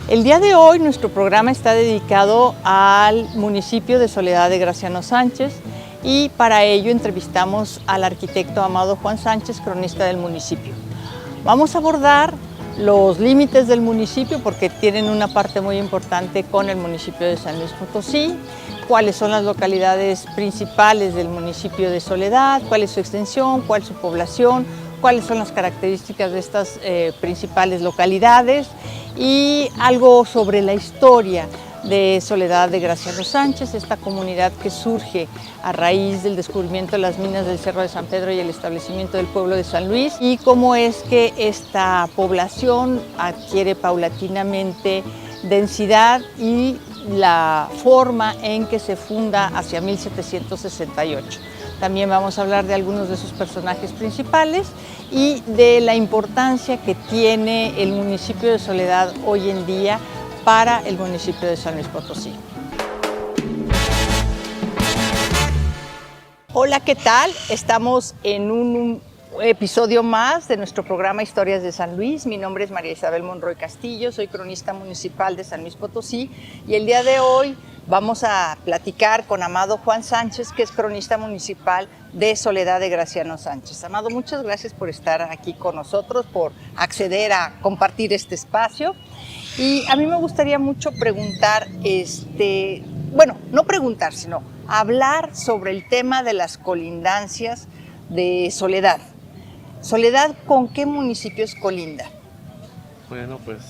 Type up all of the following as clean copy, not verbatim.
El día de hoy nuestro programa está dedicado al municipio de Soledad de Graciano Sánchez y para ello entrevistamos al arquitecto Amado Juan Sánchez, cronista del municipio. Vamos a abordar los límites del municipio porque tienen una parte muy importante con el municipio de San Luis Potosí, cuáles son las localidades principales del municipio de Soledad, cuál es su extensión, cuál es su población, cuáles son las características de estas principales localidades y algo sobre la historia de Soledad de Graciano Sánchez, esta comunidad que surge a raíz del descubrimiento de las minas del Cerro de San Pedro y el establecimiento del pueblo de San Luis, y cómo es que esta población adquiere paulatinamente densidad y la forma en que se funda hacia 1768. También vamos a hablar de algunos de sus personajes principales y de la importancia que tiene el municipio de Soledad hoy en día para el municipio de San Luis Potosí. Hola, ¿qué tal? Estamos en un episodio más de nuestro programa Historias de San Luis. Mi nombre es María Isabel Monroy Castillo, soy cronista municipal de San Luis Potosí y el día de hoy vamos a platicar con Amado Juan Sánchez, que es cronista municipal de Soledad de Graciano Sánchez. Amado, muchas gracias por estar aquí con nosotros, por acceder a compartir este espacio. Y a mí me gustaría mucho preguntar, no preguntar, sino hablar sobre el tema de las colindancias de Soledad. Soledad, ¿con qué municipios colinda? Bueno, pues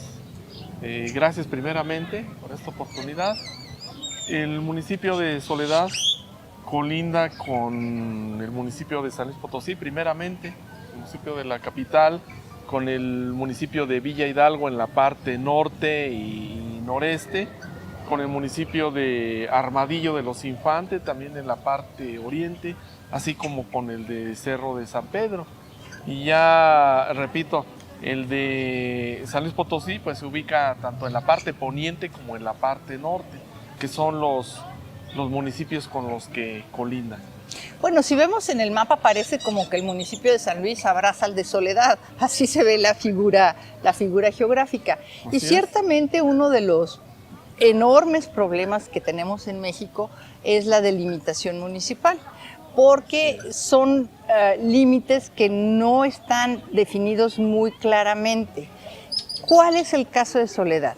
gracias primeramente por esta oportunidad. El municipio de Soledad colinda con el municipio de San Luis Potosí, primeramente, el municipio de la capital, con el municipio de Villa Hidalgo en la parte norte y noreste, con el municipio de Armadillo de los Infantes, también en la parte oriente, así como con el de Cerro de San Pedro. Y ya, repito, el de San Luis Potosí pues se ubica tanto en la parte poniente como en la parte norte, que son los municipios con los que colindan. Bueno, si vemos en el mapa parece como que el municipio de San Luis abraza al de Soledad, así se ve la figura geográfica. Así y ciertamente uno de los enormes problemas que tenemos en México es la delimitación municipal, porque son límites que no están definidos muy claramente. ¿Cuál es el caso de Soledad?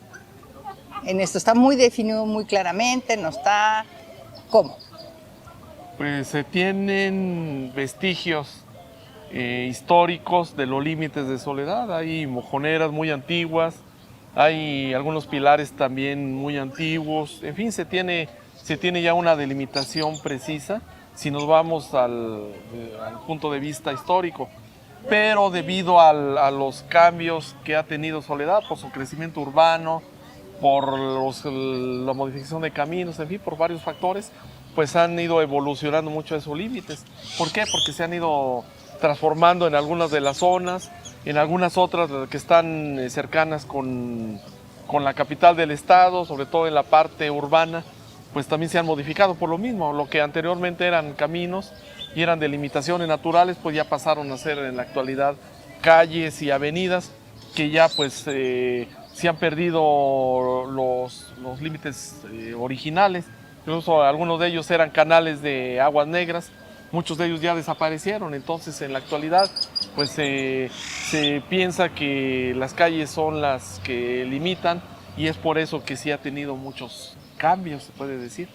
En esto está muy definido muy claramente, no está... ¿Cómo? Pues se tienen vestigios históricos de los límites de Soledad. Hay mojoneras muy antiguas, hay algunos pilares también muy antiguos. En fin, se tiene ya una delimitación precisa si nos vamos al punto de vista histórico. Pero debido a los cambios que ha tenido Soledad por su crecimiento urbano, por la modificación de caminos, en fin, por varios factores, pues han ido evolucionando mucho esos límites. ¿Por qué? Porque se han ido transformando en algunas de las zonas, en algunas otras que están cercanas con la capital del estado, sobre todo en la parte urbana, pues también se han modificado por lo mismo. Lo que anteriormente eran caminos y eran delimitaciones naturales, pues ya pasaron a ser en la actualidad calles y avenidas que ya pues se han perdido los límites originales. Incluso algunos de ellos eran canales de aguas negras, muchos de ellos ya desaparecieron. Entonces en la actualidad pues se piensa que las calles son las que limitan y es por eso que sí ha tenido muchos cambios, se puede decir.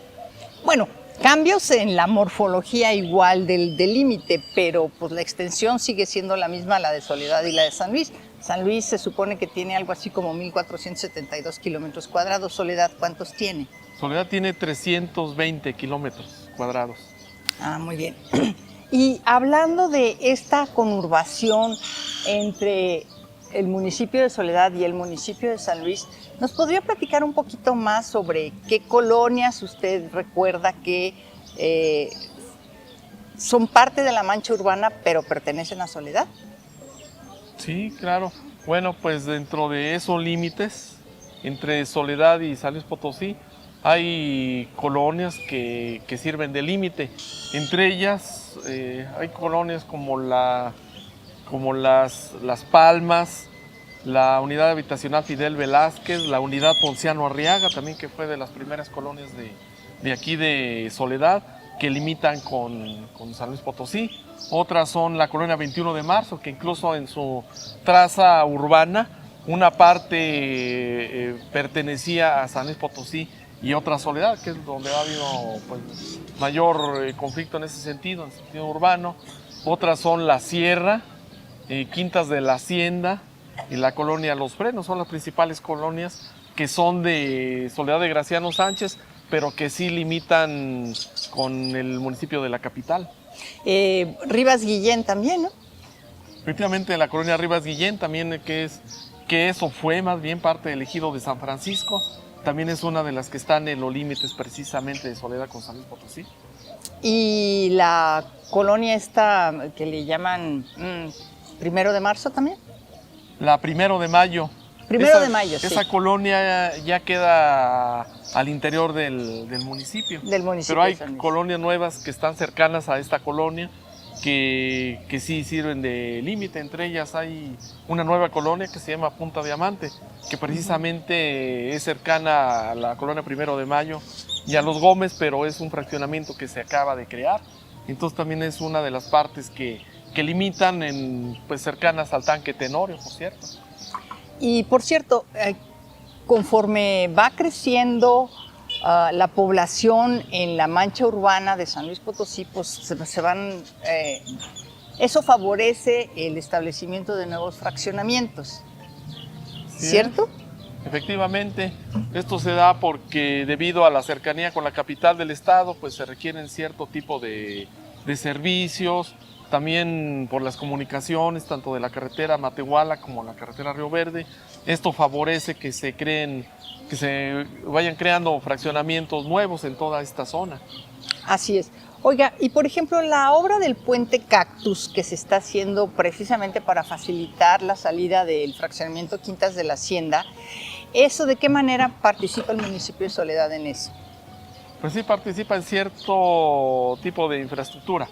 Bueno, cambios en la morfología igual del límite, pero pues la extensión sigue siendo la misma, la de Soledad y la de San Luis. San Luis se supone que tiene algo así como 1,472 kilómetros cuadrados. Soledad, ¿cuántos tiene? Soledad tiene 320 kilómetros cuadrados. Ah, muy bien. Y hablando de esta conurbación entre el municipio de Soledad y el municipio de San Luis, ¿nos podría platicar un poquito más sobre qué colonias usted recuerda que son parte de la mancha urbana pero pertenecen a Soledad? Sí, claro. Bueno, pues dentro de esos límites, entre Soledad y San Luis Potosí, hay colonias que sirven de límite. Entre ellas hay colonias como las Palmas, la unidad habitacional Fidel Velázquez, la unidad Ponciano Arriaga, también que fue de las primeras colonias de aquí de Soledad, que limitan con San Luis Potosí. Otras son la colonia 21 de Marzo, que incluso en su traza urbana, una parte pertenecía a San Luis Potosí y otra Soledad, que es donde ha habido pues, mayor conflicto en ese sentido, en el sentido urbano. Otras son la Sierra, Quintas de la Hacienda y la colonia Los Frenos, son las principales colonias que son de Soledad de Graciano Sánchez, pero que sí limitan con el municipio de la capital. Rivas Guillén también, ¿no? Efectivamente, la colonia Rivas Guillén también, que es o fue más bien parte del ejido de San Francisco, también es una de las que están en los límites precisamente de Soledad con San Luis Potosí. Y la colonia esta que le llaman 1 de Marzo también. La 1 de Mayo. De Mayo, sí. Esa colonia ya queda al interior del municipio. Pero hay colonias nuevas que están cercanas a esta colonia que sí sirven de límite. Entre ellas hay una nueva colonia que se llama Punta Diamante, que precisamente es cercana a la colonia 1 de Mayo y a Los Gómez, pero es un fraccionamiento que se acaba de crear. Entonces también es una de las partes que limitan pues cercanas al tanque Tenorio, por cierto. Y por cierto, conforme va creciendo la población en la mancha urbana de San Luis Potosí, pues eso favorece el establecimiento de nuevos fraccionamientos, ¿cierto? Efectivamente, esto se da porque debido a la cercanía con la capital del estado, pues se requieren cierto tipo de servicios, también por las comunicaciones, tanto de la carretera Matehuala como la carretera Río Verde. Esto favorece que se vayan creando fraccionamientos nuevos en toda esta zona. Así es. Oiga, y por ejemplo, la obra del puente Cactus que se está haciendo precisamente para facilitar la salida del fraccionamiento Quintas de la Hacienda, ¿eso de qué manera participa el municipio de Soledad en eso? Pues sí, participa en cierto tipo de infraestructura.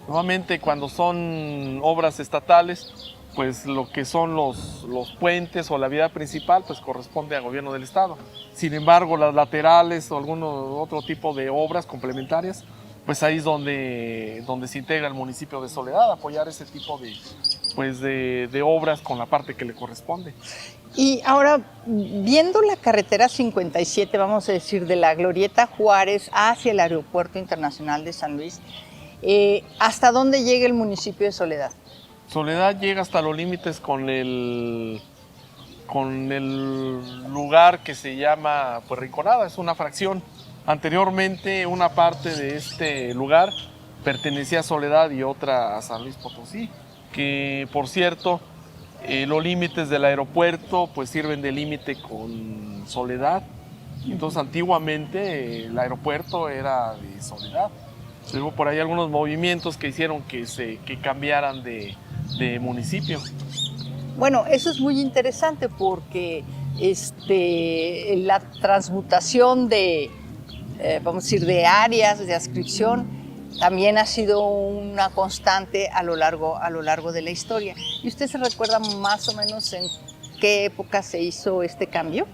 Nuevamente, cuando son obras estatales, pues lo que son los puentes o la vía principal, pues corresponde al gobierno del estado. Sin embargo, las laterales o algún otro tipo de obras complementarias, pues ahí es donde se integra el municipio de Soledad, apoyar ese tipo de obras con la parte que le corresponde. Y ahora, viendo la carretera 57, vamos a decir, de la Glorieta Juárez hacia el Aeropuerto Internacional de San Luis, ¿hasta dónde llega el municipio de Soledad? Soledad llega hasta los límites con el lugar que se llama pues, Rinconada, es una fracción. Anteriormente una parte de este lugar pertenecía a Soledad y otra a San Luis Potosí, que por cierto los límites del aeropuerto pues sirven de límite con Soledad. Entonces antiguamente el aeropuerto era de Soledad. Luego por ahí algunos movimientos que hicieron que cambiaran de municipio. Bueno, eso es muy interesante porque la transmutación vamos a decir, de áreas de adscripción también ha sido una constante a lo largo de la historia. ¿Y usted se recuerda más o menos en qué época se hizo este cambio?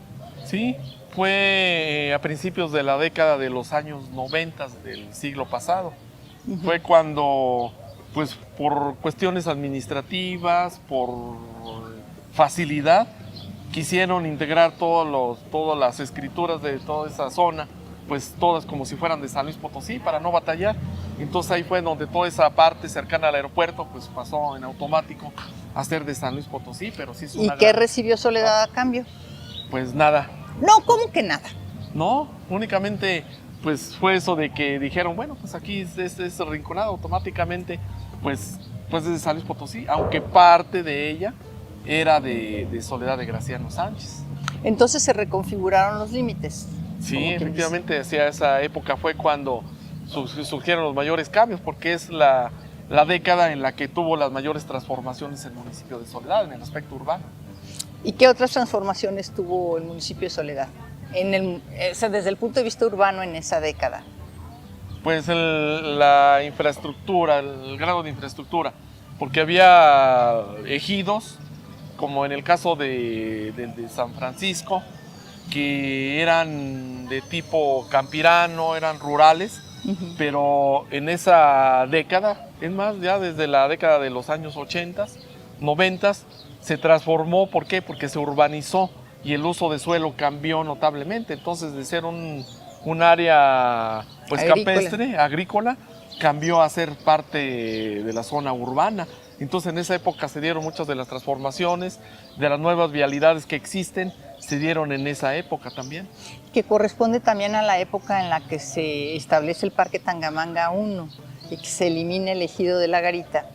Sí, fue a principios de la década de los años 90 del siglo pasado. Fue cuando, pues por cuestiones administrativas, por facilidad, quisieron integrar todas las escrituras de toda esa zona, pues todas como si fueran de San Luis Potosí para no batallar. Entonces ahí fue donde toda esa parte cercana al aeropuerto pues pasó en automático a ser de San Luis Potosí, pero sí es una ¿Y qué recibió Soledad a cambio? Pues nada. No, ¿cómo que nada? No, únicamente pues fue eso de que dijeron, bueno, pues aquí es Rinconada automáticamente, pues es de San Luis Potosí, aunque parte de ella era de Soledad de Graciano Sánchez. Entonces se reconfiguraron los límites. Sí, efectivamente, hacia esa época fue cuando surgieron los mayores cambios, porque es la década en la que tuvo las mayores transformaciones el municipio de Soledad en el aspecto urbano. ¿Y qué otras transformaciones tuvo el municipio de Soledad desde el punto de vista urbano en esa década? Pues la infraestructura, el grado de infraestructura, porque había ejidos como en el caso de San Francisco, que eran de tipo campirano, eran rurales, pero en esa década, es más, ya desde la década de los años 80, 90, se transformó. ¿Por qué? Porque se urbanizó y el uso de suelo cambió notablemente. Entonces, de ser un área pues campestre, agrícola, cambió a ser parte de la zona urbana. Entonces, en esa época se dieron muchas de las transformaciones, de las nuevas vialidades que existen, se dieron en esa época también. Que corresponde también a la época en la que se establece el Parque Tangamanga 1 y que se elimina el ejido de la Garita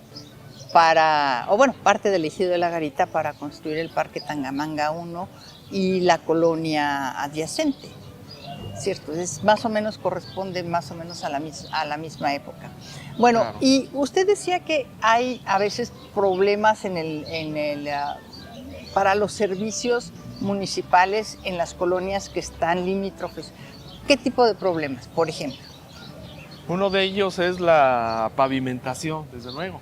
parte del ejido de la Garita para construir el Parque Tangamanga 1 y la colonia adyacente, ¿cierto? Más o menos corresponde más o menos a la misma época. Bueno, claro. Y usted decía que hay a veces problemas para los servicios municipales en las colonias que están limítrofes. ¿Qué tipo de problemas, por ejemplo? Uno de ellos es la pavimentación, desde luego.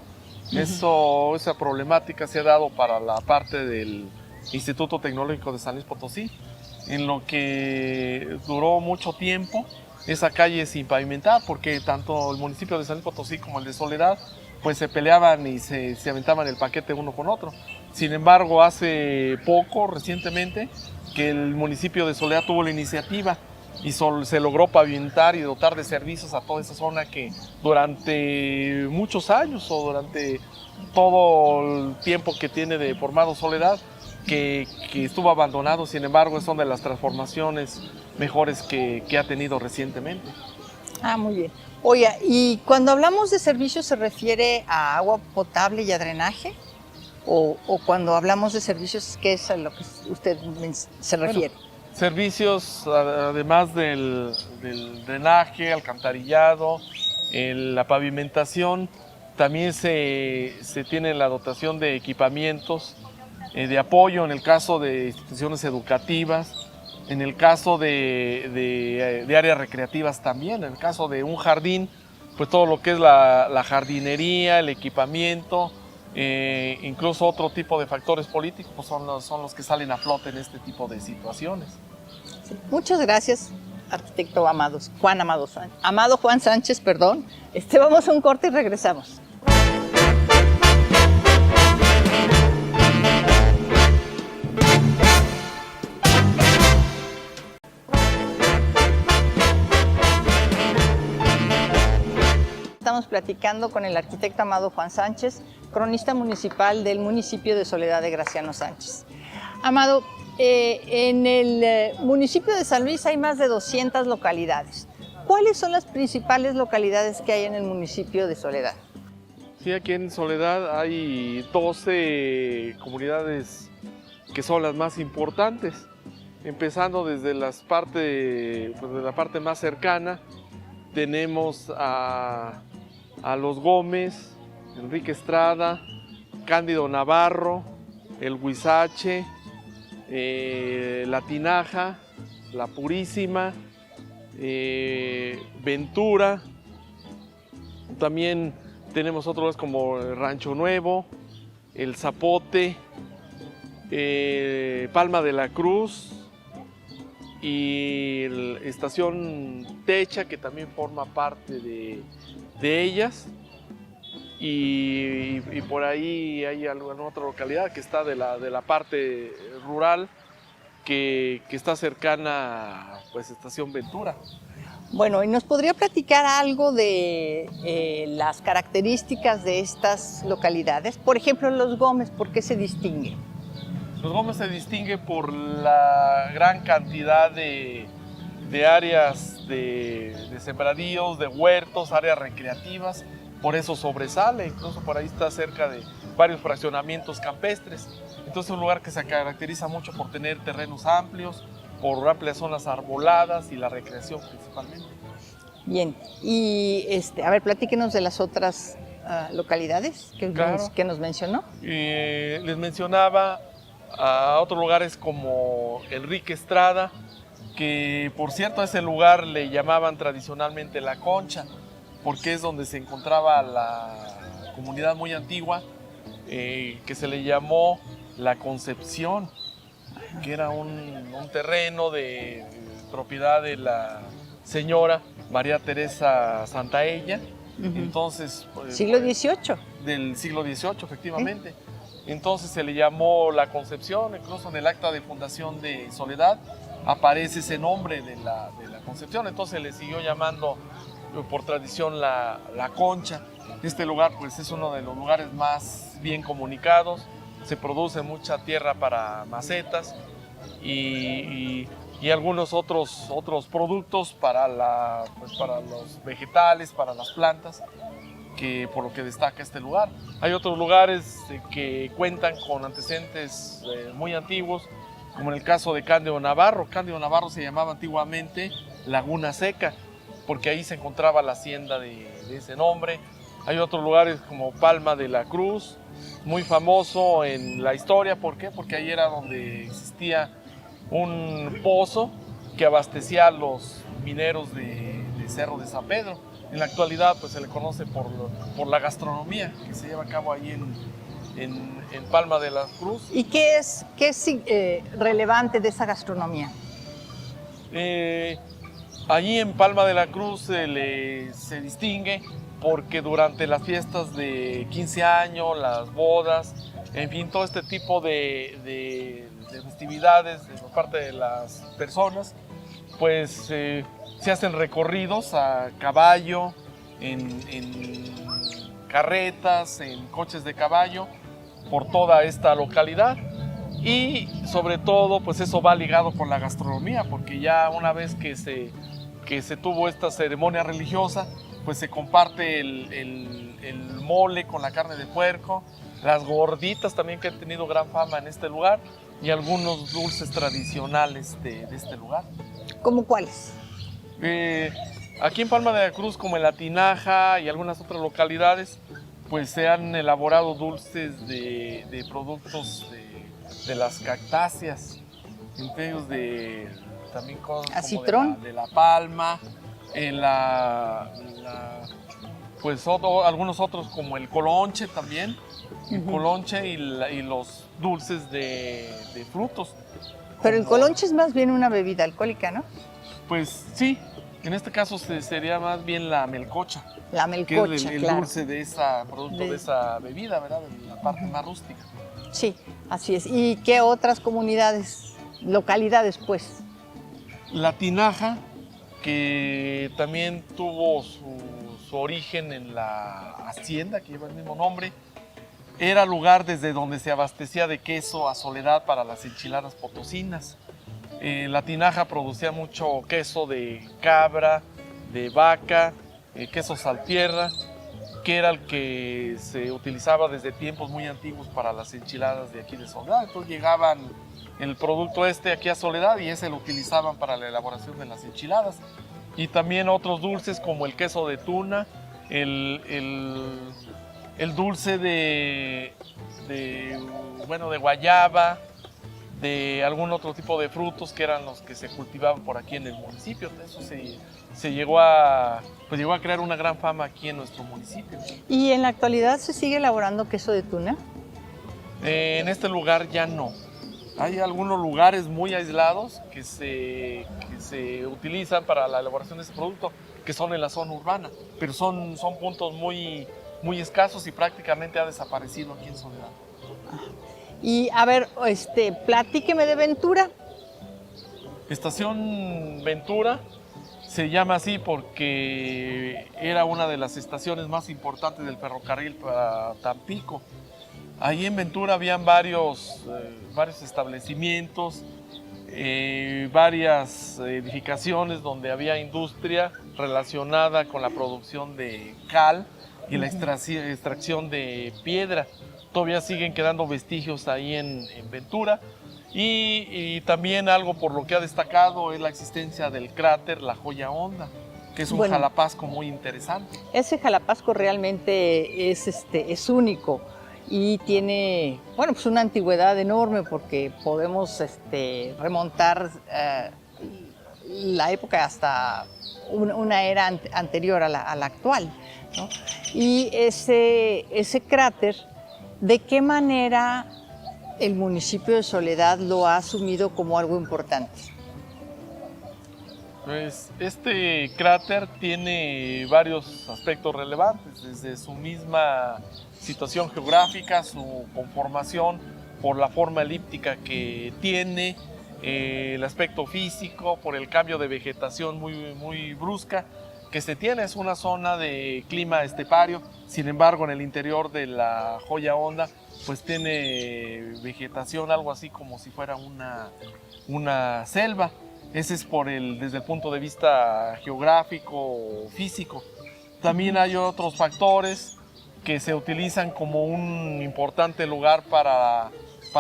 Esa problemática se ha dado para la parte del Instituto Tecnológico de San Luis Potosí, en lo que duró mucho tiempo esa calle sin pavimentar, porque tanto el municipio de San Luis Potosí como el de Soledad pues se peleaban y se aventaban el paquete uno con otro. Sin embargo, hace poco, recientemente, que el municipio de Soledad tuvo la iniciativa y se logró pavimentar y dotar de servicios a toda esa zona que durante muchos años o durante todo el tiempo que tiene de formado Soledad, que estuvo abandonado. Sin embargo, son de las transformaciones mejores que ha tenido recientemente. Ah, muy bien. Oiga, y cuando hablamos de servicios, ¿se refiere a agua potable y a drenaje? ¿O cuando hablamos de servicios, qué es a lo que usted se refiere? Bueno, servicios, además del drenaje, alcantarillado, la pavimentación, también se tiene la dotación de equipamientos de apoyo en el caso de instituciones educativas, en el caso de áreas recreativas también, en el caso de un jardín, pues todo lo que es la jardinería, el equipamiento, incluso otro tipo de factores políticos pues son los que salen a flote en este tipo de situaciones. Sí. Muchas gracias, arquitecto Amado Juan Sánchez, perdón. Vamos a un corte y regresamos. Estamos platicando con el arquitecto Amado Juan Sánchez, cronista municipal del municipio de Soledad de Graciano Sánchez. Amado, en el municipio de San Luis hay más de 200 localidades. ¿Cuáles son las principales localidades que hay en el municipio de Soledad? Sí, aquí en Soledad hay 12 comunidades que son las más importantes, empezando desde la parte más cercana. Tenemos a Los Gómez, Enrique Estrada, Cándido Navarro, El Huizache, La Tinaja, La Purísima, Ventura. También tenemos otros como Rancho Nuevo, El Zapote, Palma de la Cruz y la Estación Techa, que también forma parte de ellas. Y por ahí hay alguna otra localidad que está de la parte rural que está cercana pues Estación Ventura. Bueno, ¿y nos podría platicar algo de las características de estas localidades? Por ejemplo, Los Gómez, ¿por qué se distingue? Los Gómez se distingue por la gran cantidad de áreas de sembradíos, de huertos, áreas recreativas. Por eso sobresale, incluso por ahí está cerca de varios fraccionamientos campestres. Entonces es un lugar que se caracteriza mucho por tener terrenos amplios, por amplias zonas arboladas y la recreación principalmente. Bien, y a ver, platíquenos de las otras localidades que nos mencionó. Les mencionaba a otros lugares como Enrique Estrada, que por cierto a ese lugar le llamaban tradicionalmente La Concha, porque es donde se encontraba la comunidad muy antigua, que se le llamó La Concepción, que era un terreno de propiedad de la señora María Teresa Santaella. Entonces, siglo XVIII. Del siglo XVIII, efectivamente. Entonces se le llamó La Concepción, incluso en el acta de fundación de Soledad aparece ese nombre de la Concepción, entonces le siguió llamando por tradición la Concha. Este lugar pues es uno de los lugares más bien comunicados, se produce mucha tierra para macetas y algunos otros productos para, para los vegetales, para las plantas, por lo que destaca este lugar. Hay otros lugares que cuentan con antecedentes muy antiguos, como en el caso de Cándido Navarro. Cándido Navarro se llamaba antiguamente Laguna Seca, porque ahí se encontraba la hacienda de ese nombre. Hay otros lugares como Palma de la Cruz, muy famoso en la historia. ¿Por qué? Porque ahí era donde existía un pozo que abastecía a los mineros de Cerro de San Pedro. En la actualidad pues se le conoce por la gastronomía que se lleva a cabo ahí en Palma de la Cruz. ¿Y qué es relevante de esa gastronomía? Allí en Palma de la Cruz se distingue porque durante las fiestas de 15 años, las bodas, en fin, todo este tipo de festividades por parte de las personas, pues se hacen recorridos a caballo, en carretas, en coches de caballo, por toda esta localidad. Y sobre todo, pues eso va ligado con la gastronomía, porque ya una vez que se tuvo esta ceremonia religiosa, pues se comparte el mole con la carne de puerco, las gorditas también, que han tenido gran fama en este lugar, y algunos dulces tradicionales de este lugar. ¿Cómo cuáles? Aquí en Palma de la Cruz, como en La Tinaja y algunas otras localidades, pues se han elaborado dulces de productos de las cactáceas, empleos también cosas como de la palma, pues algunos otros como el colonche también, el colonche y los dulces de frutos. Pero el colonche es más bien una bebida alcohólica, ¿no? Pues sí, en este caso sería más bien la melcocha. La melcocha, que es el claro. dulce de producto de esa bebida, ¿verdad? De la parte más rústica. Sí, así es. ¿Y qué otras localidades, pues? La Tinaja, que también tuvo su origen en la hacienda que lleva el mismo nombre, era lugar desde donde se abastecía de queso a Soledad para las enchiladas potosinas. La Tinaja producía mucho queso de cabra, de vaca, queso saltierra, que era el que se utilizaba desde tiempos muy antiguos para las enchiladas de aquí de Soledad. Entonces llegaban el producto aquí a Soledad y ese lo utilizaban para la elaboración de las enchiladas. Y también otros dulces como el queso de tuna, el dulce de guayaba, de algún otro tipo de frutos que eran los que se cultivaban por aquí en el municipio. Eso se llegó a crear una gran fama aquí en nuestro municipio. ¿Y en la actualidad se sigue elaborando queso de tuna? En este lugar ya no. Hay algunos lugares muy aislados que se utilizan para la elaboración de este producto, que son en la zona urbana, pero son puntos muy, muy escasos y prácticamente ha desaparecido aquí en Soledad. Y a ver, platíqueme de Ventura. Estación Ventura se llama así porque era una de las estaciones más importantes del ferrocarril para Tampico. Ahí en Ventura habían varios establecimientos, varias edificaciones donde había industria relacionada con la producción de cal y la extracción de piedra. Todavía siguen quedando vestigios ahí en Ventura. Y también algo por lo que ha destacado es la existencia del cráter La Joya Honda, que es un jalapasco muy interesante. Ese jalapasco realmente es único y tiene pues una antigüedad enorme, porque podemos remontar la época hasta una era anterior a la actual, ¿no? Y ese cráter, ¿de qué manera el municipio de Soledad lo ha asumido como algo importante? Pues este cráter tiene varios aspectos relevantes, desde su misma situación geográfica, su conformación por la forma elíptica que tiene, el aspecto físico, por el cambio de vegetación muy brusca que se tiene. Es una zona de clima estepario, sin embargo en el interior de la Joya Honda pues tiene vegetación algo así como si fuera una selva. Ese es desde el punto de vista geográfico, físico. También hay otros factores que se utilizan como un importante lugar para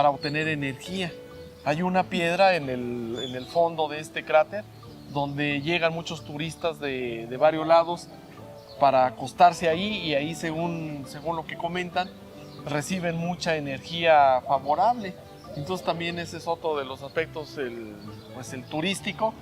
obtener energía. Hay una piedra en el fondo de este cráter donde llegan muchos turistas de varios lados para acostarse ahí, y ahí según lo que comentan reciben mucha energía favorable. Entonces también ese es otro de los aspectos, el turístico,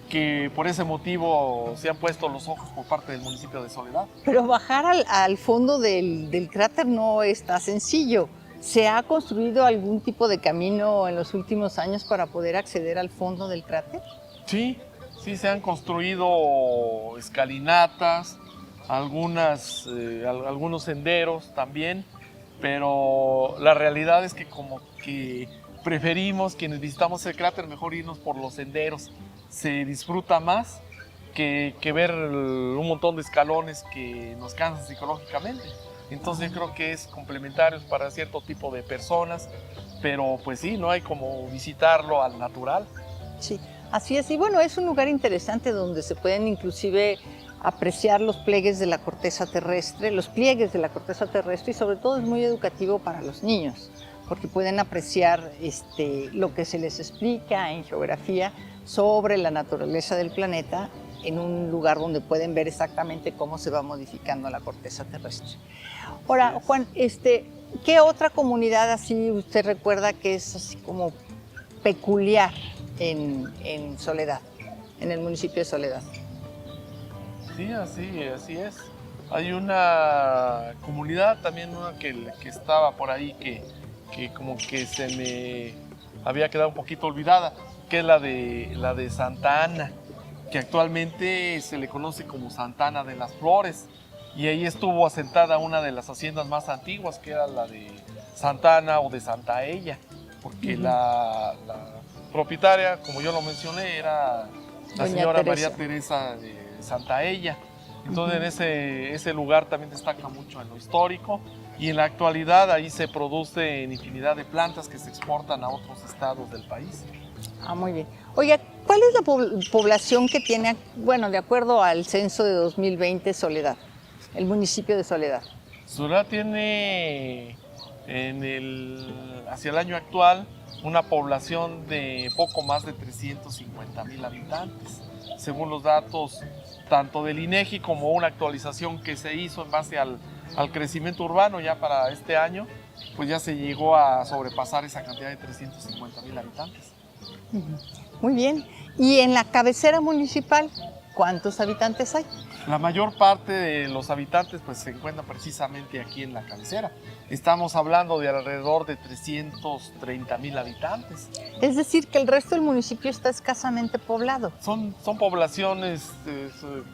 que por ese motivo se han puesto los ojos por parte del municipio de Soledad. Pero bajar al fondo del cráter no está sencillo. ¿Se ha construido algún tipo de camino en los últimos años para poder acceder al fondo del cráter? Sí, se han construido escalinatas, algunos senderos también, pero la realidad es que como que preferimos, quienes visitamos el cráter, mejor irnos por los senderos. Se disfruta más que ver un montón de escalones que nos cansan psicológicamente. Entonces yo creo que es complementario para cierto tipo de personas, pero pues sí, no hay como visitarlo al natural. Sí, así es. Y bueno, es un lugar interesante donde se pueden inclusive apreciar los pliegues de la corteza terrestre, y sobre todo es muy educativo para los niños, porque pueden apreciar lo que se les explica en geografía sobre la naturaleza del planeta en un lugar donde pueden ver exactamente cómo se va modificando la corteza terrestre. Ahora, Juan, ¿qué otra comunidad así usted recuerda que es así como peculiar en Soledad, en el municipio de Soledad? Sí, así es. Hay una comunidad también, una que estaba por ahí, que como que se me había quedado un poquito olvidada, que es la de Santa Ana, que actualmente se le conoce como Santa Ana de las Flores, y ahí estuvo asentada una de las haciendas más antiguas, que era la de Santa Ana o de Santa Ella, porque la propietaria, como yo lo mencioné, era la señora María Teresa de Santa Ella. Entonces en ese lugar también destaca mucho en lo histórico, y en la actualidad ahí se producen infinidad de plantas que se exportan a otros estados del país. Muy bien. Oiga, ¿cuál es la población que tiene, bueno, de acuerdo al censo de 2020, Soledad, el municipio de Soledad? Soledad tiene hacia el año actual una población de poco más de 350,000 habitantes, según los datos tanto del INEGI como una actualización que se hizo en base al crecimiento urbano ya para este año, pues ya se llegó a sobrepasar esa cantidad de 350,000 habitantes. Muy bien. ¿Y en la cabecera municipal cuántos habitantes hay? La mayor parte de los habitantes pues se encuentran precisamente aquí en la cabecera. Estamos hablando de alrededor de 330,000 habitantes. Es decir, que el resto del municipio está escasamente poblado. Son poblaciones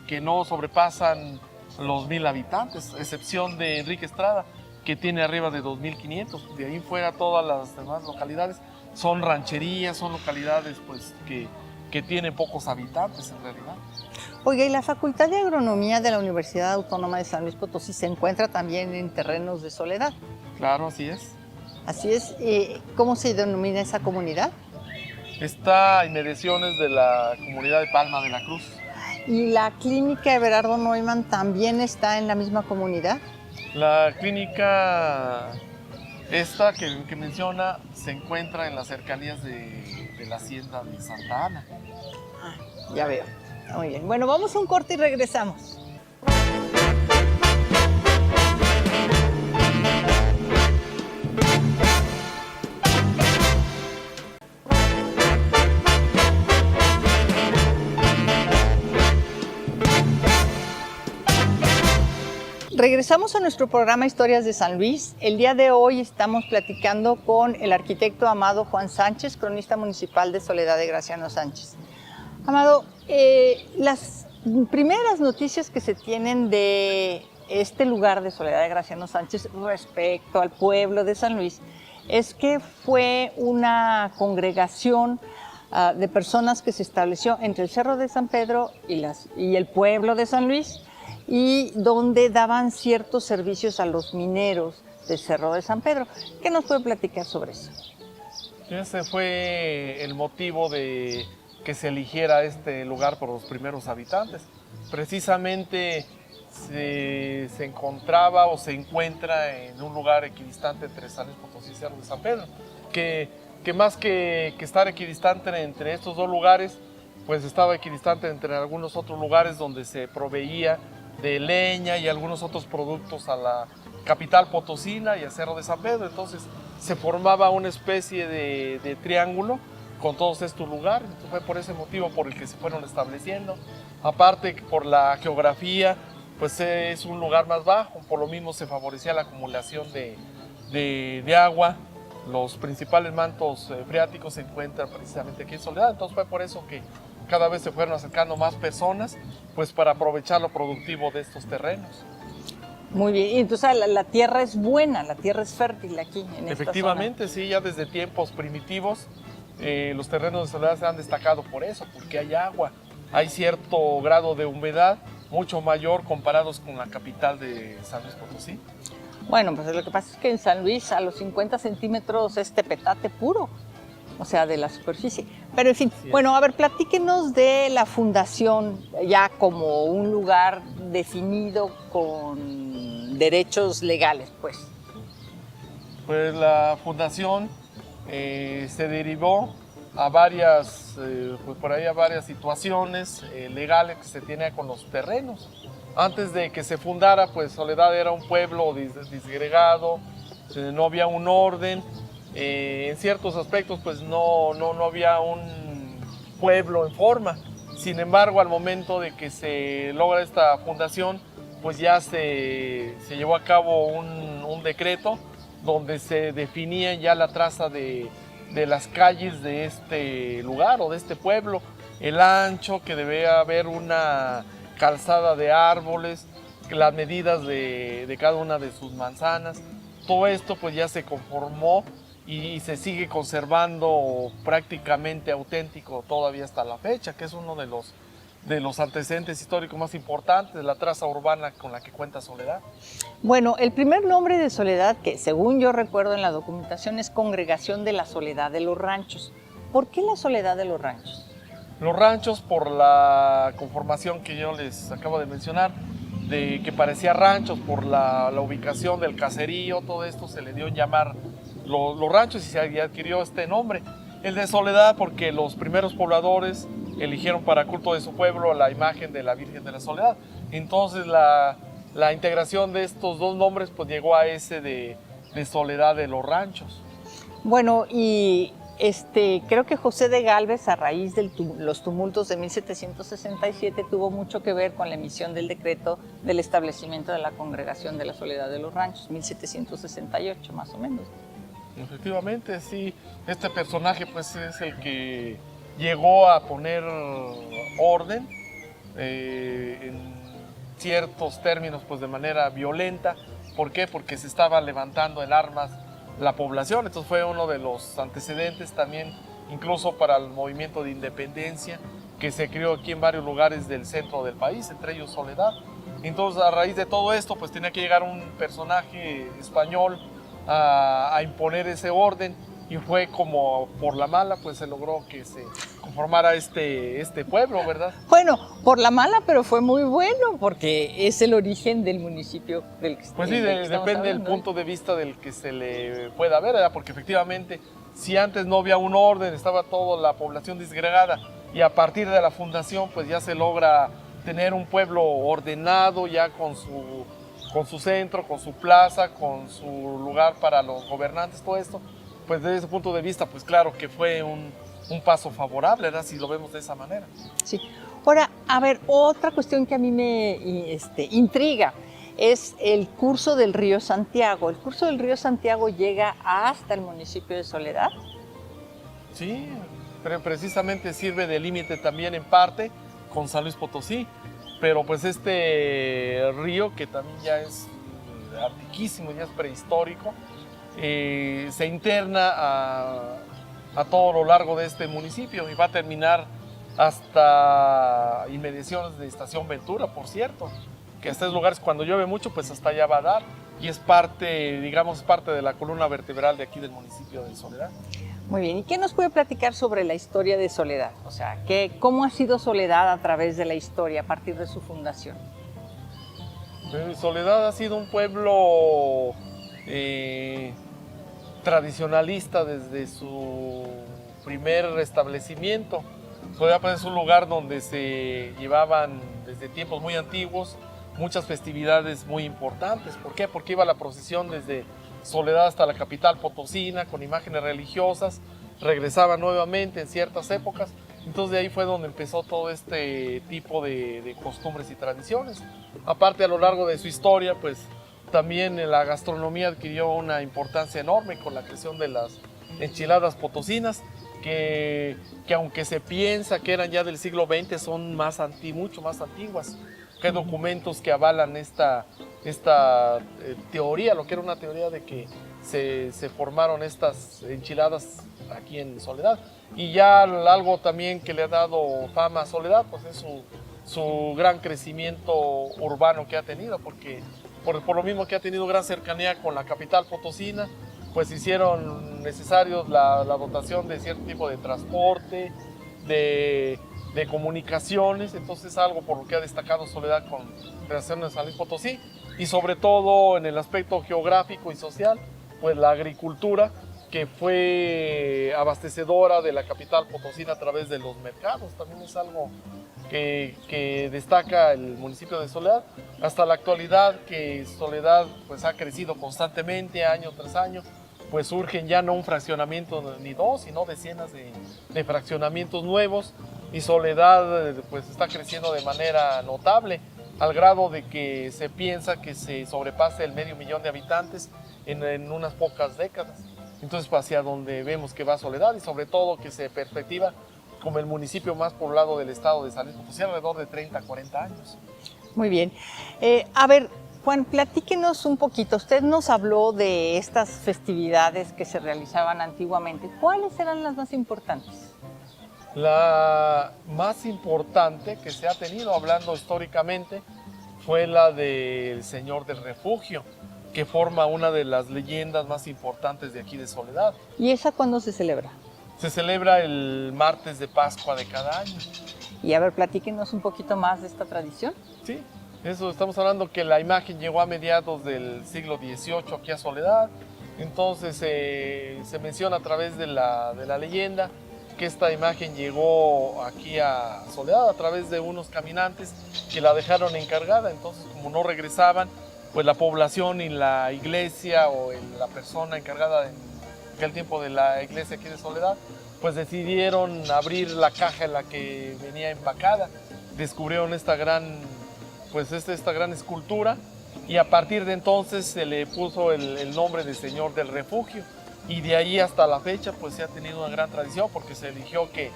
que no sobrepasan los 1,000 habitantes, excepción de Enrique Estrada, que tiene arriba de 2,500. De ahí fuera todas las demás localidades son rancherías, son localidades pues que tienen pocos habitantes en realidad. Oiga, ¿y la Facultad de Agronomía de la Universidad Autónoma de San Luis Potosí se encuentra también en terrenos de Soledad? Claro, así es. Así es. ¿Cómo se denomina esa comunidad? Está en inmediaciones de la comunidad de Palma de la Cruz. ¿Y la clínica Everardo Neumann también está en la misma comunidad? La clínica esta que menciona se encuentra en las cercanías de la hacienda de Santa Ana. Ya veo. Muy bien. Bueno, vamos a un corte y regresamos. Regresamos a nuestro programa Historias de San Luis. El día de hoy estamos platicando con el arquitecto Amado Juan Sánchez, cronista municipal de Soledad de Graciano Sánchez. Amado, las primeras noticias que se tienen de este lugar de Soledad de Graciano Sánchez respecto al pueblo de San Luis es que fue una congregación de personas que se estableció entre el Cerro de San Pedro y el pueblo de San Luis, y donde daban ciertos servicios a los mineros del Cerro de San Pedro. ¿Qué nos puede platicar sobre eso? Ese fue el motivo de que se eligiera este lugar por los primeros habitantes. Precisamente se encontraba o se encuentra en un lugar equidistante entre San Luis Potosí y Cerro de San Pedro, que más que estar equidistante entre estos dos lugares, pues estaba equidistante entre algunos otros lugares donde se proveía de leña y algunos otros productos a la capital potosina y a Cerro de San Pedro. Entonces se formaba una especie de triángulo con todos estos lugares. Entonces fue por ese motivo por el que se fueron estableciendo. Aparte, por la geografía, pues es un lugar más bajo, por lo mismo se favorecía la acumulación de agua. Los principales mantos freáticos se encuentran precisamente aquí en Soledad. Entonces fue por eso que cada vez se fueron acercando más personas, pues para aprovechar lo productivo de estos terrenos. Muy bien, y entonces la tierra es buena, la tierra es fértil aquí en Efectivamente, esta zona. sí, ya desde tiempos primitivos los terrenos de Soledad se han destacado por eso, porque hay agua, hay cierto grado de humedad mucho mayor comparados con la capital de San Luis Potosí. Bueno, pues lo que pasa es que en San Luis a los 50 centímetros es tepetate puro, o sea, de la superficie. Pero en fin, bueno, a ver, platíquenos de la fundación ya como un lugar definido con derechos legales, pues. Pues la fundación se derivó a varias, pues por ahí a varias situaciones legales que se tienen con los terrenos. Antes de que se fundara, pues Soledad era un pueblo disgregado, no había un orden. En ciertos aspectos pues no había un pueblo en forma. Sin embargo, al momento de que se logra esta fundación, pues ya se llevó a cabo un decreto donde se definía ya la traza de las calles de este lugar o de este pueblo, el ancho, que debía haber una calzada de árboles, las medidas de cada una de sus manzanas. Todo esto pues ya se conformó y se sigue conservando prácticamente auténtico todavía hasta la fecha, que es uno de los antecedentes históricos más importantes de la traza urbana con la que cuenta Soledad. Bueno, el primer nombre de Soledad, que según yo recuerdo en la documentación, es Congregación de la Soledad de los Ranchos. ¿Por qué la Soledad de los Ranchos? Los ranchos, por la conformación que yo les acabo de mencionar, de que parecía ranchos, por la ubicación del caserío, todo esto se le dio en llamar los ranchos y se adquirió este nombre. El de Soledad porque los primeros pobladores eligieron para culto de su pueblo la imagen de la Virgen de la Soledad. Entonces la integración de estos dos nombres pues llegó a ese de Soledad de los Ranchos. Bueno, y creo que José de Gálvez, a raíz de los tumultos de 1767, tuvo mucho que ver con la emisión del decreto del establecimiento de la Congregación de la Soledad de los Ranchos, 1768 más o menos. Efectivamente, sí. Este personaje pues es el que llegó a poner orden en ciertos términos pues de manera violenta. ¿Por qué? Porque se estaba levantando en armas la población. Entonces fue uno de los antecedentes también incluso para el movimiento de independencia que se creó aquí en varios lugares del centro del país, entre ellos Soledad. Entonces a raíz de todo esto pues tenía que llegar un personaje español a imponer ese orden, y fue como por la mala pues se logró que se conformara este pueblo, ¿verdad? Bueno, por la mala, pero fue muy bueno porque es el origen del municipio del que pues sí, depende del punto de vista del que se le pueda ver, ¿verdad? Porque efectivamente si antes no había un orden, estaba toda la población disgregada, y a partir de la fundación pues ya se logra tener un pueblo ordenado, ya con su centro, con su plaza, con su lugar para los gobernantes, todo esto, pues desde ese punto de vista, pues claro que fue un paso favorable, ¿verdad? Si lo vemos de esa manera. Sí. Ahora, a ver, otra cuestión que a mí me intriga. es el curso del río Santiago. ¿El curso del río Santiago llega hasta el municipio de Soledad? Sí, pero precisamente sirve de límite también en parte con San Luis Potosí, pero pues este río, que también ya es antiquísimo, ya es prehistórico, se interna a todo lo largo de este municipio y va a terminar hasta inmediaciones de Estación Ventura, por cierto, que a estos lugares cuando llueve mucho pues hasta allá va a dar, y es parte, digamos, parte de la columna vertebral de aquí del municipio de Soledad. Muy bien, ¿y qué nos puede platicar sobre la historia de Soledad? O sea, ¿cómo ha sido Soledad a través de la historia a partir de su fundación? Soledad ha sido un pueblo tradicionalista desde su primer establecimiento. Soledad pues, es un lugar donde se llevaban desde tiempos muy antiguos muchas festividades muy importantes. ¿Por qué? Porque iba la procesión desde Soledad hasta la capital potosina con imágenes religiosas, regresaba nuevamente en ciertas épocas. Entonces de ahí fue donde empezó todo este tipo de costumbres y tradiciones. Aparte, a lo largo de su historia, pues también la gastronomía adquirió una importancia enorme con la creación de las enchiladas potosinas, que aunque se piensa que eran ya del siglo XX, son mucho más antiguas. Que hay documentos que avalan esta teoría, lo que era una teoría de que se formaron estas enchiladas aquí en Soledad. Y ya algo también que le ha dado fama a Soledad, pues es su gran crecimiento urbano que ha tenido, porque por lo mismo que ha tenido gran cercanía con la capital potosina, pues hicieron necesarios la dotación de cierto tipo de transporte, de comunicaciones. Entonces es algo por lo que ha destacado Soledad con relación a San Luis Potosí, y sobre todo en el aspecto geográfico y social, pues la agricultura, que fue abastecedora de la capital potosina a través de los mercados, también es algo que destaca el municipio de Soledad. Hasta la actualidad, que Soledad pues ha crecido constantemente año tras año, pues surgen ya no un fraccionamiento ni dos, sino decenas de fraccionamientos nuevos, y Soledad pues está creciendo de manera notable, al grado de que se piensa que se sobrepase el 500,000 de habitantes en unas pocas décadas. Entonces, pues, hacia donde vemos que va Soledad, y sobre todo que se perspectiva como el municipio más poblado del estado de San Luis Potosí, alrededor de 30, 40 años. Muy bien. A ver, Juan, platíquenos un poquito. Usted nos habló de estas festividades que se realizaban antiguamente. ¿Cuáles eran las más importantes? La más importante que se ha tenido, hablando históricamente, fue la del Señor del Refugio, que forma una de las leyendas más importantes de aquí de Soledad. ¿Y esa cuándo se celebra? Se celebra el martes de Pascua de cada año. Y a ver, platíquenos un poquito más de esta tradición. Sí, eso estamos hablando que la imagen llegó a mediados del siglo XVIII aquí a Soledad. Entonces se menciona a través de la leyenda que esta imagen llegó aquí a Soledad a través de unos caminantes que la dejaron encargada. Entonces, como no regresaban, pues la población y la iglesia o la persona encargada en aquel tiempo de la iglesia aquí de Soledad, pues decidieron abrir la caja en la que venía empacada. Descubrieron esta gran escultura, y a partir de entonces se le puso el nombre de Señor del Refugio, y de ahí hasta la fecha pues se ha tenido una gran tradición, porque se eligió que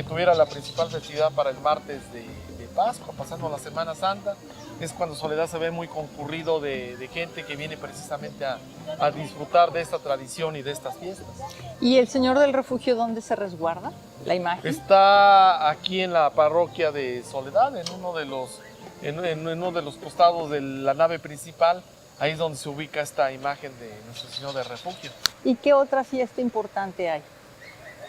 tuviera la principal festividad para el martes de Pascua, pasando la Semana Santa. Es cuando Soledad se ve muy concurrido de gente que viene precisamente a disfrutar de esta tradición y de estas fiestas. ¿Y el Señor del Refugio dónde se resguarda la imagen? Está aquí en la parroquia de Soledad, en uno de los costados de la nave principal. Ahí es donde se ubica esta imagen de Nuestro Señor del Refugio. ¿Y qué otra fiesta importante hay?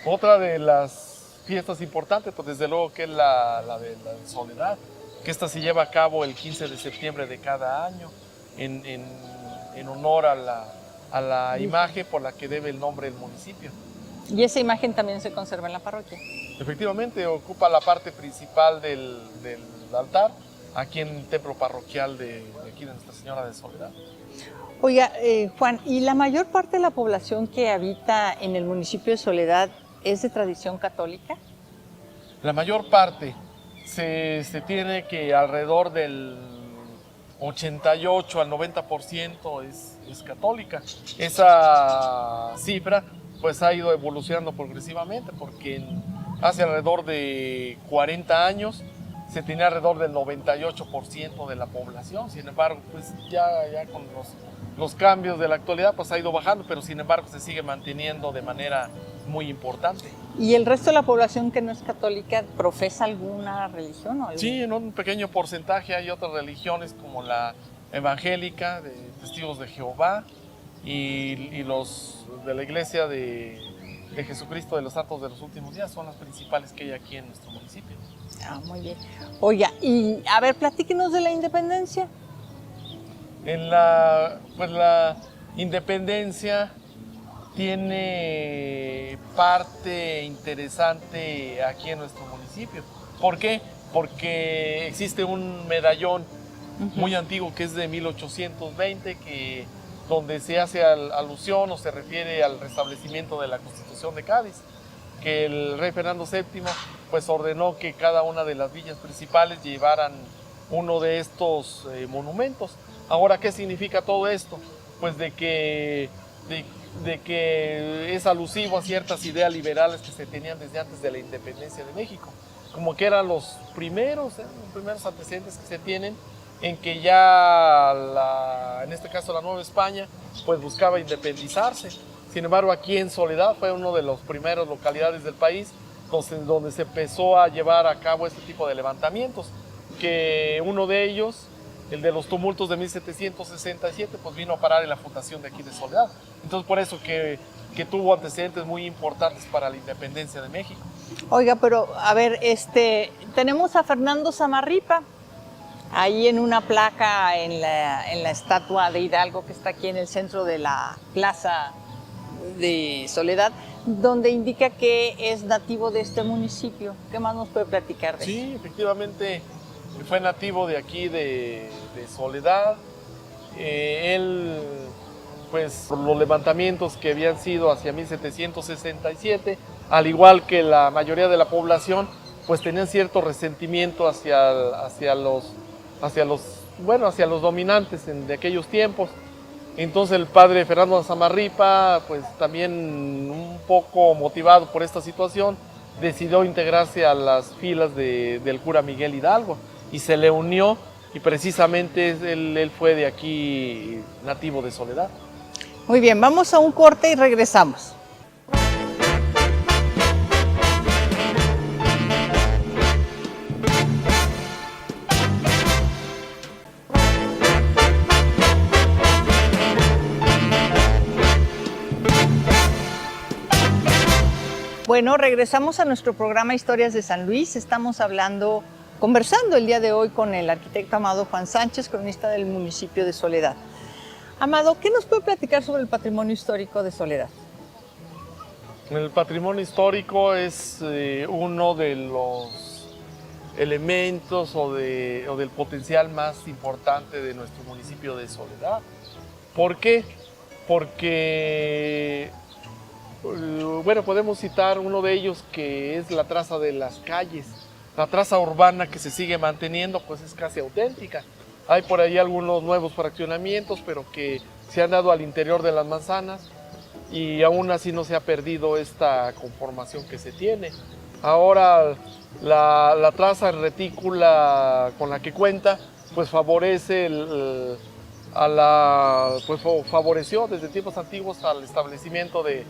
Otra de las fiestas importantes, pues desde luego que es la de Soledad, que esta se lleva a cabo el 15 de septiembre de cada año en honor a la imagen por la que debe el nombre del municipio. ¿Y esa imagen también se conserva en la parroquia? Efectivamente, ocupa la parte principal del altar, aquí en el templo parroquial de aquí de Nuestra Señora de Soledad. Oiga, Juan, ¿y la mayor parte de la población que habita en el municipio de Soledad es de tradición católica? La mayor parte. Se tiene que alrededor del 88 al 90% es católica. Esa cifra pues ha ido evolucionando progresivamente, porque hace alrededor de 40 años se tenía alrededor del 98% de la población. Sin embargo, pues ya con los cambios de la actualidad pues ha ido bajando, pero sin embargo se sigue manteniendo de manera muy importante. ¿Y el resto de la población que no es católica profesa alguna religión? ¿O Sí, en un pequeño porcentaje hay otras religiones como la evangélica, de Testigos de Jehová, y los de la Iglesia de Jesucristo de los Santos de los Últimos Días. Son las principales que hay aquí en nuestro municipio. Ah, muy bien. Oiga, y a ver, platíquenos de la independencia. Pues la independencia tiene parte interesante aquí en nuestro municipio. ¿Por qué? Porque existe un medallón muy antiguo que es de 1820, donde se hace alusión o se refiere al restablecimiento de la Constitución de Cádiz, que el rey Fernando VII pues ordenó que cada una de las villas principales llevaran uno de estos monumentos. Ahora, ¿qué significa todo esto? Pues de que es alusivo a ciertas ideas liberales que se tenían desde antes de la independencia de México, como que eran los primeros antecedentes que se tienen en que ya en este caso la Nueva España pues buscaba independizarse. Sin embargo, aquí en Soledad fue una de las primeras localidades del país donde se empezó a llevar a cabo este tipo de levantamientos, que uno de ellos, el de los tumultos de 1767, pues vino a parar en la fundación de aquí de Soledad. Entonces, por eso que tuvo antecedentes muy importantes para la independencia de México. Oiga, pero a ver, tenemos a Fernando Samarripa, ahí en una placa en la estatua de Hidalgo que está aquí en el centro de la plaza de Soledad, donde indica que es nativo de este municipio. ¿Qué más nos puede platicar de eso? Sí, efectivamente fue nativo de aquí de Soledad. Él, pues, por los levantamientos que habían sido hacia 1767, al igual que la mayoría de la población, pues tenían cierto resentimiento hacia los dominantes de aquellos tiempos. Entonces el padre Fernando Samarripa, pues también un poco motivado por esta situación, decidió integrarse a las filas del cura Miguel Hidalgo y se le unió, y precisamente él fue de aquí, nativo de Soledad. Muy bien, vamos a un corte y regresamos. Bueno, regresamos a nuestro programa Historias de San Luis. Estamos conversando el día de hoy con el arquitecto Amado Juan Sánchez, cronista del municipio de Soledad. Amado, ¿qué nos puede platicar sobre el patrimonio histórico de Soledad? El patrimonio histórico es uno de los elementos o del potencial más importante de nuestro municipio de Soledad. ¿Por qué? Porque bueno, podemos citar uno de ellos, que es la traza de las calles. La traza urbana que se sigue manteniendo pues es casi auténtica. Hay por ahí algunos nuevos fraccionamientos, pero que se han dado al interior de las manzanas, y aún así no se ha perdido esta conformación que se tiene. Ahora la traza retícula con la que cuenta pues favorece favoreció desde tiempos antiguos al establecimiento de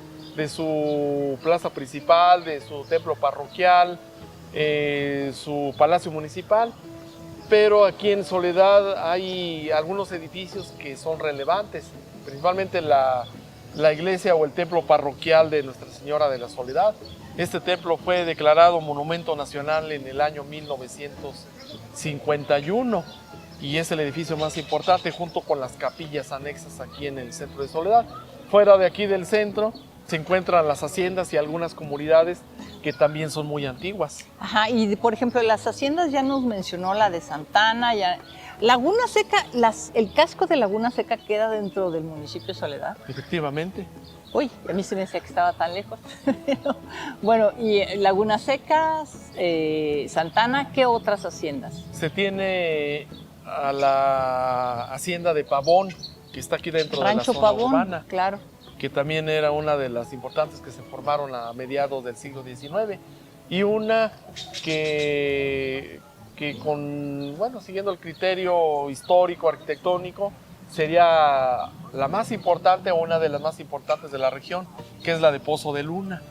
su plaza principal, de su templo parroquial, su palacio municipal. Pero aquí en Soledad hay algunos edificios que son relevantes, principalmente la iglesia o el templo parroquial de Nuestra Señora de la Soledad. Este templo fue declarado Monumento Nacional en el año 1951 y es el edificio más importante, junto con las capillas anexas aquí en el centro de Soledad. Fuera de aquí del centro se encuentran las haciendas y algunas comunidades que también son muy antiguas. Ajá, y por ejemplo, las haciendas ya nos mencionó la de Santana, Laguna Seca, el casco de Laguna Seca queda dentro del municipio de Soledad. Efectivamente. Uy, a mí se me decía que estaba tan lejos. Bueno, y Laguna Seca, Santana, ¿qué otras haciendas? Se tiene a la hacienda de Pavón, que está aquí dentro de la Rancho zona Pavón, urbana, claro. que también era una de las importantes que se formaron a mediados del siglo XIX, y una que bueno, siguiendo el criterio histórico, arquitectónico, sería la más importante o una de las más importantes de la región, que es la de Pozo de Luna.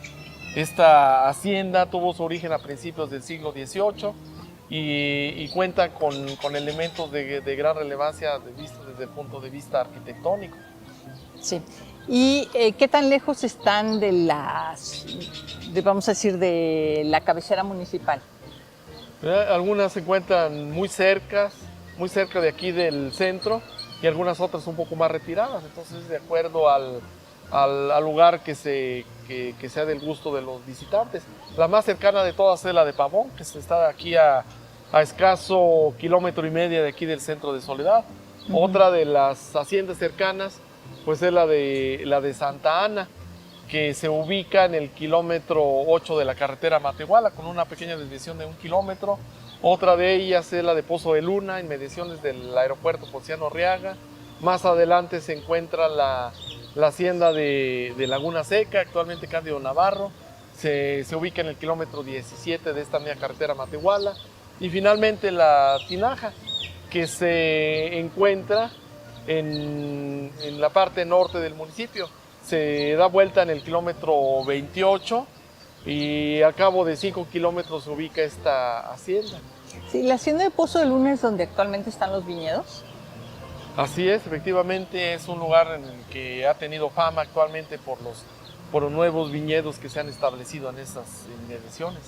Esta hacienda tuvo su origen a principios del siglo XVIII y cuenta con elementos de gran relevancia desde el punto de vista arquitectónico. Sí. ¿Y qué tan lejos están vamos a decir, de la cabecera municipal? Algunas se encuentran muy cerca de aquí del centro, y algunas otras un poco más retiradas. Entonces, de acuerdo al lugar que sea del gusto de los visitantes. La más cercana de todas es la de Pavón, que está aquí a escaso 1,5 kilómetros de aquí del centro de Soledad. Otra de las haciendas cercanas pues es la de Santa Ana, que se ubica en el kilómetro 8 de la carretera Matehuala, con una pequeña desviación de 1 kilómetro. Otra de ellas es la de Pozo de Luna, inmediaciones del aeropuerto Ponciano Arriaga. Más adelante se encuentra la hacienda de Laguna Seca, actualmente Cándido Navarro. Se ubica en el kilómetro 17 de esta misma carretera Matehuala. Y finalmente la Tinaja, que se encuentra en la parte norte del municipio. Se da vuelta en el kilómetro 28 y a cabo de 5 kilómetros se ubica esta hacienda. Sí, la hacienda de Pozo de Luna es donde actualmente están los viñedos. Así es, efectivamente es un lugar en el que ha tenido fama actualmente por los nuevos viñedos que se han establecido en esas inmediaciones.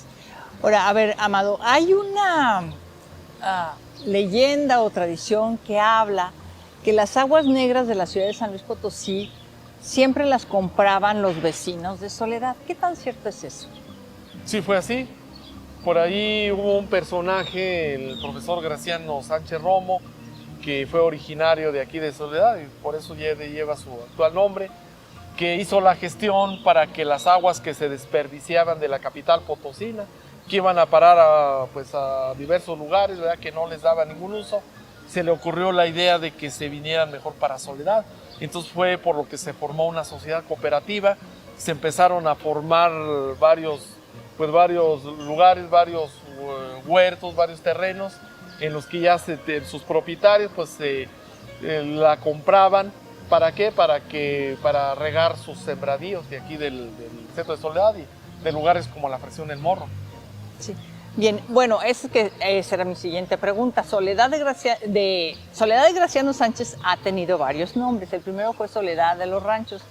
Ahora, a ver, Amado, hay una leyenda o tradición que habla que las aguas negras de la ciudad de San Luis Potosí siempre las compraban los vecinos de Soledad. ¿Qué tan cierto es eso? Sí, fue así. Por ahí hubo un personaje, el profesor Graciano Sánchez Romo, que fue originario de aquí de Soledad y por eso lleva su actual nombre, que hizo la gestión para que las aguas que se desperdiciaban de la capital potosina, que iban a parar a diversos lugares, ¿verdad?, que no les daba ningún uso, se le ocurrió la idea de que se vinieran mejor para Soledad. Entonces fue por lo que se formó una sociedad cooperativa, se empezaron a formar varios lugares, varios huertos, varios terrenos, en los que ya sus propietarios la compraban. ¿Para qué? Para regar sus sembradíos de aquí del centro de Soledad y de lugares como la Fracción El Morro. Sí. Bien, bueno, esa era mi siguiente pregunta. Soledad de Graciano Sánchez ha tenido varios nombres. El primero fue Soledad de los Ranchos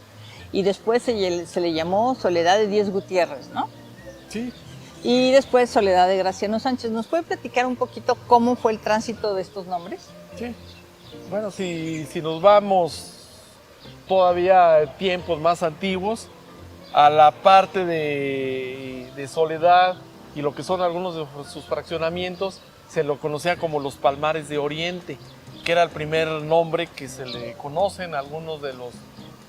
y después se le llamó Soledad de Díez Gutiérrez, ¿no? Sí. Y después Soledad de Graciano Sánchez. ¿Nos puede platicar un poquito cómo fue el tránsito de estos nombres? Sí. Bueno, si nos vamos todavía tiempos más antiguos, a la parte de Soledad y lo que son algunos de sus fraccionamientos, se lo conocía como los Palmares de Oriente, que era el primer nombre que se le conocen algunos de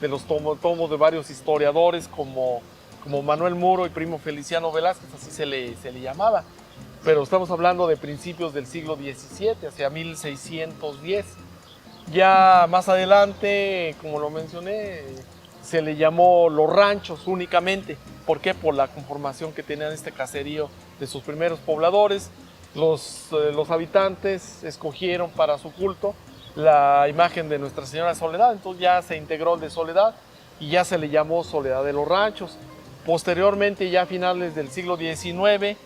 los tomos de varios historiadores como Manuel Muro y Primo Feliciano Velázquez, así se le llamaba. Pero estamos hablando de principios del siglo XVII, hacia 1610. Ya más adelante, como lo mencioné, se le llamó Los Ranchos únicamente. ¿Por qué? Por la conformación que tenían este caserío de sus primeros pobladores. Los habitantes escogieron para su culto la imagen de Nuestra Señora de Soledad, entonces ya se integró el de Soledad y ya se le llamó Soledad de los Ranchos. Posteriormente, ya a finales del siglo XIX,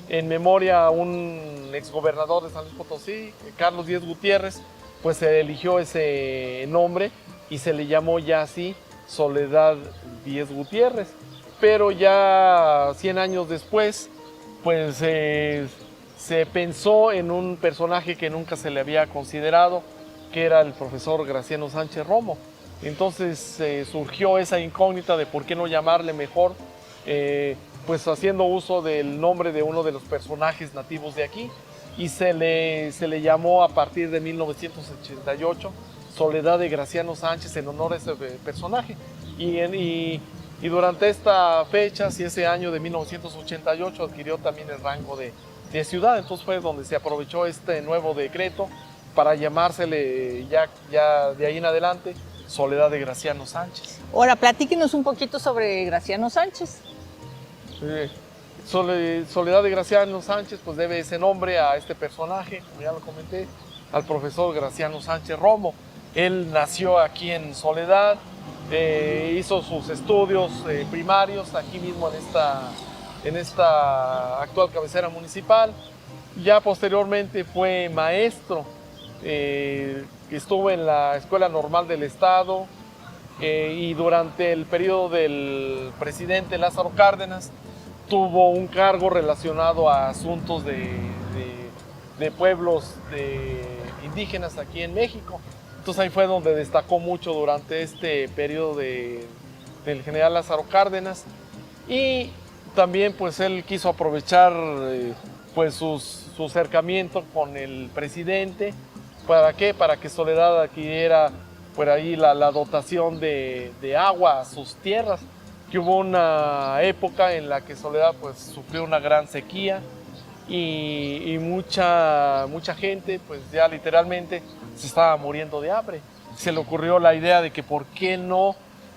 en memoria a un exgobernador de San Luis Potosí, Carlos Díez Gutiérrez, pues se eligió ese nombre y se le llamó ya así Soledad Díez Gutiérrez. Pero ya 100 años después, pues se pensó en un personaje que nunca se le había considerado, que era el profesor Graciano Sánchez Romo. Entonces surgió esa incógnita de por qué no llamarle mejor, pues haciendo uso del nombre de uno de los personajes nativos de aquí, y se le llamó a partir de 1988 Soledad de Graciano Sánchez en honor a ese personaje. Y durante esta fecha, si ese año de 1988, adquirió también el rango de ciudad. Entonces fue donde se aprovechó este nuevo decreto para llamársele ya de ahí en adelante Soledad de Graciano Sánchez. Ahora, platíquenos un poquito sobre Graciano Sánchez. Soledad de Graciano Sánchez pues debe ese nombre a este personaje, como ya lo comenté, al profesor Graciano Sánchez Romo. Él nació aquí en Soledad, hizo sus estudios primarios aquí mismo en esta actual cabecera municipal. Ya posteriormente fue maestro, estuvo en la Escuela Normal del Estado y durante el periodo del presidente Lázaro Cárdenas tuvo un cargo relacionado a asuntos de pueblos indígenas aquí en México. Entonces ahí fue donde destacó mucho durante este periodo del general Lázaro Cárdenas, y también pues él quiso aprovechar pues su acercamiento con el presidente. ¿Para qué? Para que Soledad adquiriera por ahí la dotación de agua a sus tierras, que hubo una época en la que Soledad pues sufrió una gran sequía y mucha gente pues ya literalmente se estaba muriendo de hambre. Se le ocurrió la idea de que por qué no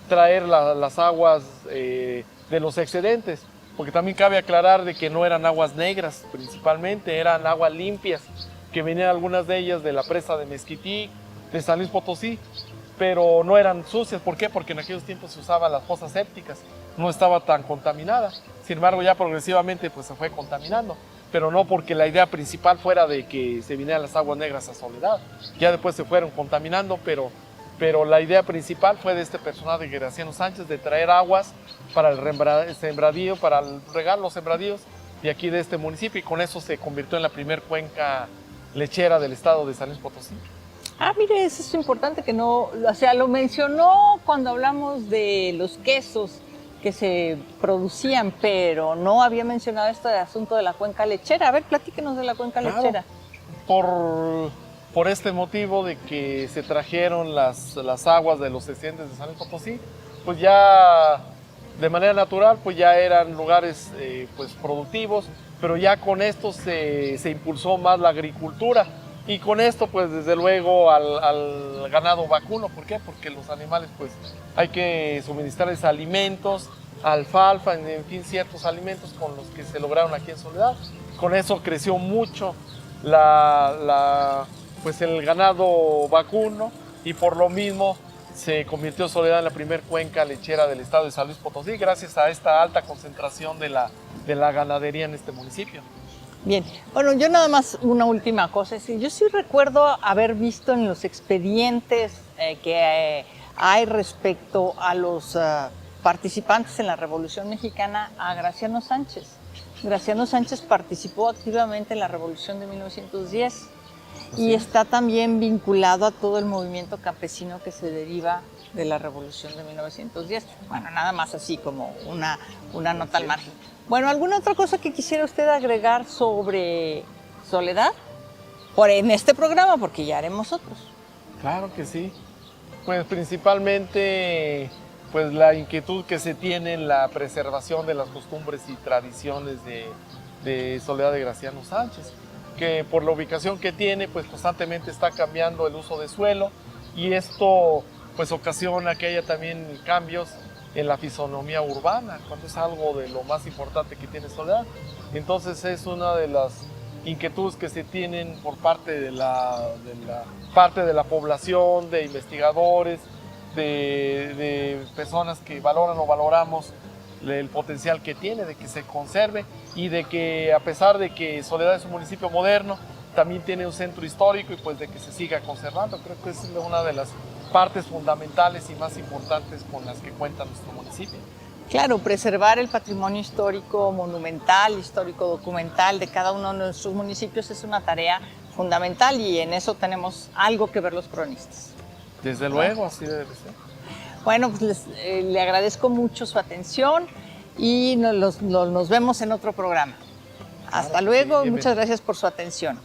traer las aguas de los excedentes, porque también cabe aclarar de que no eran aguas negras principalmente, eran aguas limpias, que venían algunas de ellas de la presa de Mezquitic, de San Luis Potosí, pero no eran sucias. ¿Por qué? Porque en aquellos tiempos se usaban las fosas sépticas, no estaba tan contaminada. Sin embargo, ya progresivamente pues se fue contaminando, pero no porque la idea principal fuera de que se vinieran las aguas negras a Soledad. Ya después se fueron contaminando, pero la idea principal fue de este personaje de Graciano Sánchez, de traer aguas para el sembradío, para regar los sembradíos de aquí de este municipio, y con eso se convirtió en la primer cuenca lechera del estado de San Luis Potosí. Ah, mire, eso es importante que no, o sea, lo mencionó cuando hablamos de los quesos que se producían, pero no había mencionado esto del asunto de la cuenca lechera. A ver, platíquenos de la cuenca lechera. Por este motivo de que se trajeron las aguas de los excedentes de San Luis Potosí, pues ya de manera natural pues ya eran lugares pues productivos, pero ya con esto se impulsó más la agricultura, y con esto pues desde luego al ganado vacuno. ¿Por qué? Porque los animales pues hay que suministrarles alimentos, alfalfa, en fin, ciertos alimentos con los que se lograron aquí en Soledad. Con eso creció mucho pues el ganado vacuno, y por lo mismo se convirtió Soledad en la primer cuenca lechera del estado de San Luis Potosí, gracias a esta alta concentración de la ganadería en este municipio. Bien, bueno, yo nada más una última cosa. Yo sí recuerdo haber visto en los expedientes que hay respecto a los participantes en la Revolución Mexicana a Graciano Sánchez. Graciano Sánchez participó activamente en la Revolución de 1910 y está también vinculado a todo el movimiento campesino que se deriva de la Revolución de 1910. Bueno, nada más así como una nota al margen. Bueno, ¿alguna otra cosa que quisiera usted agregar sobre Soledad? En este programa, porque ya haremos otros. Claro que sí. Pues principalmente pues la inquietud que se tiene en la preservación de las costumbres y tradiciones de Soledad de Graciano Sánchez, que por la ubicación que tiene pues constantemente está cambiando el uso de suelo, y esto pues ocasiona que haya también cambios en la fisonomía urbana, cuando es algo de lo más importante que tiene Soledad. Entonces es una de las inquietudes que se tienen por parte de la población, de investigadores, de personas que valoran o valoramos el potencial que tiene de que se conserve, y de que a pesar de que Soledad es un municipio moderno, también tiene un centro histórico, y pues de que se siga conservando. Creo que es una de las partes fundamentales y más importantes con las que cuenta nuestro municipio. Claro, preservar el patrimonio histórico monumental, histórico documental de cada uno de nuestros municipios es una tarea fundamental, y en eso tenemos algo que ver los cronistas. Desde luego, así debe ser. Bueno, pues le agradezco mucho su atención y nos vemos en otro programa. Hasta luego, y muchas gracias por su atención.